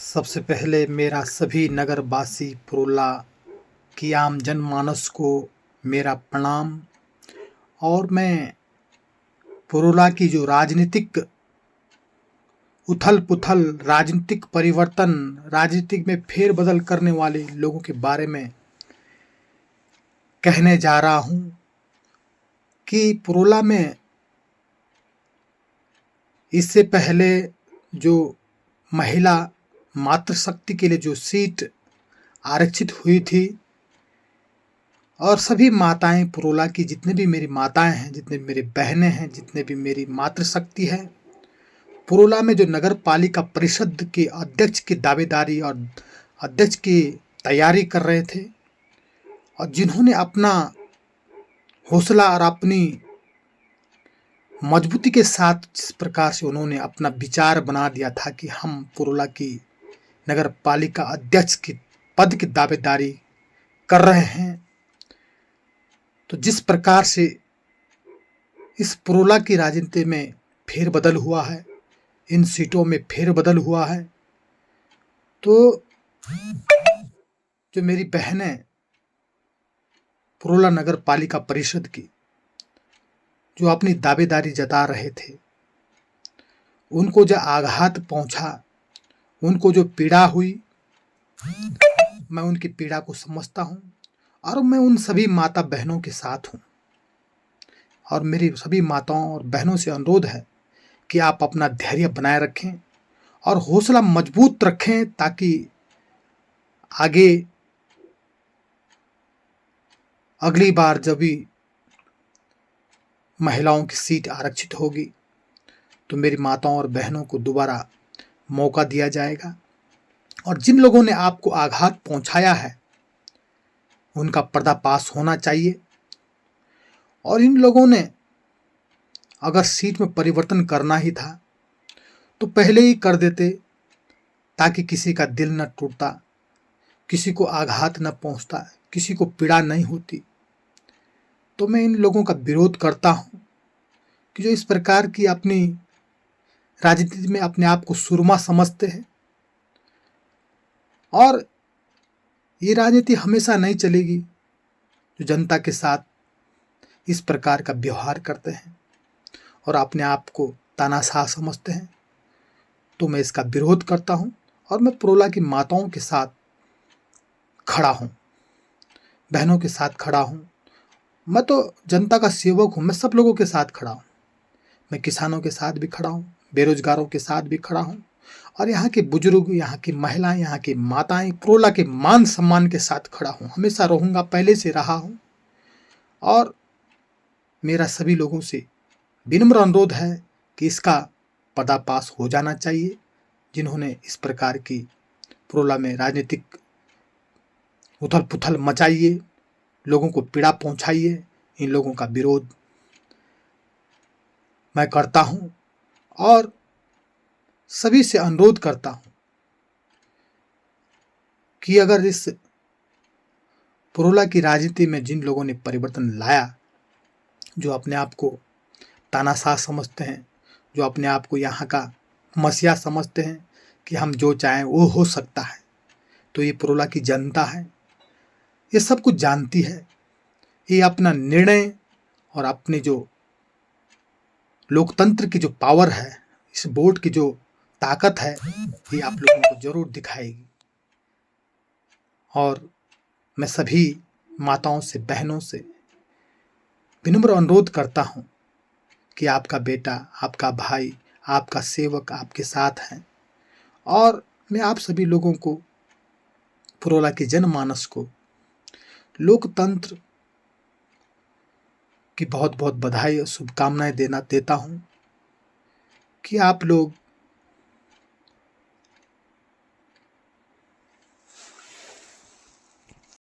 सबसे पहले मेरा सभी नगरवासी पुरोला की आम जनमानस को मेरा प्रणाम। और मैं पुरोला की जो राजनीतिक उथल-पुथल, राजनीतिक परिवर्तन, राजनीतिक में फेरबदल करने वाले लोगों के बारे में कहने जा रहा हूं कि पुरोला में इससे पहले जो महिला मातृशक्ति के लिए जो सीट आरक्षित हुई थी और सभी माताएं पुरोला की, जितने भी मेरी माताएं हैं, जितने भी मेरी बहनें हैं, जितने भी मेरी मातृशक्ति है, पुरोला में जो नगर पालिका परिषद के अध्यक्ष की दावेदारी और अध्यक्ष की तैयारी कर रहे थे और जिन्होंने अपना हौसला और अपनी मजबूती के साथ जिस प्रकार से उन्होंने अपना विचार बना दिया था कि हम पुरोला की नगर पालिका अध्यक्ष की पद की दावेदारी कर रहे हैं, तो जिस प्रकार से इस पुरोला की राजनीति में फेरबदल हुआ है, इन सीटों में फेरबदल हुआ है, तो जो मेरी बहनें पुरोला नगर पालिका परिषद की जो अपनी दावेदारी जता रहे थे, उनको जो आघात पहुंचा, उनको जो पीड़ा हुई, मैं उनकी पीड़ा को समझता हूं और मैं उन सभी माता बहनों के साथ हूं। और मेरी सभी माताओं और बहनों से अनुरोध है कि आप अपना धैर्य बनाए रखें और हौसला मजबूत रखें, ताकि आगे अगली बार जब भी महिलाओं की सीट आरक्षित होगी तो मेरी माताओं और बहनों को दोबारा मौका दिया जाएगा। और जिन लोगों ने आपको आघात पहुंचाया है उनका पर्दाफाश होना चाहिए। और इन लोगों ने अगर सीट में परिवर्तन करना ही था तो पहले ही कर देते, ताकि किसी का दिल न टूटता, किसी को आघात न पहुंचता, किसी को पीड़ा नहीं होती। तो मैं इन लोगों का विरोध करता हूं कि जो इस प्रकार की अपनी राजनीति में अपने आप को सुरमा समझते हैं। और ये राजनीति हमेशा नहीं चलेगी जो जनता के साथ इस प्रकार का व्यवहार करते हैं और अपने आप को तानाशाह समझते हैं। तो मैं इसका विरोध करता हूं और मैं पुरोला की माताओं के साथ खड़ा हूं, बहनों के साथ खड़ा हूं। मैं तो जनता का सेवक हूं, मैं सब लोगों के साथ खड़ा हूं। मैं किसानों के साथ भी खड़ा हूं, बेरोजगारों के साथ भी खड़ा हूं और यहाँ के बुजुर्ग, यहाँ की महिलाएं, यहाँ की माताएं, पुरोला के मान सम्मान के साथ खड़ा हूं। हमेशा रहूंगा, पहले से रहा हूं। और मेरा सभी लोगों से विनम्र अनुरोध है कि इसका पर्दाफाश हो जाना चाहिए। जिन्होंने इस प्रकार की पुरोला में राजनीतिक उथल पुथल मचाई है, लोगों को पीड़ा पहुंचाई है, इन लोगों का विरोध मैं करता हूं और सभी से अनुरोध करता हूं कि अगर इस पुरोला की राजनीति में जिन लोगों ने परिवर्तन लाया, जो अपने आप को तानाशाह समझते हैं, जो अपने आप को यहाँ का मसीहा समझते हैं कि हम जो चाहें वो हो सकता है, तो ये पुरोला की जनता है, ये सब कुछ जानती है। ये अपना निर्णय और अपने जो लोकतंत्र की जो पावर है, इस वोट की जो ताकत है, ये आप लोगों को जरूर दिखाएगी। और मैं सभी माताओं से, बहनों से विनम्र अनुरोध करता हूं कि आपका बेटा, आपका भाई, आपका सेवक आपके साथ है। और मैं आप सभी लोगों को, पुरोला के जनमानस को लोकतंत्र की बहुत बहुत बधाई और शुभकामनाएं देता हूं कि आप लोग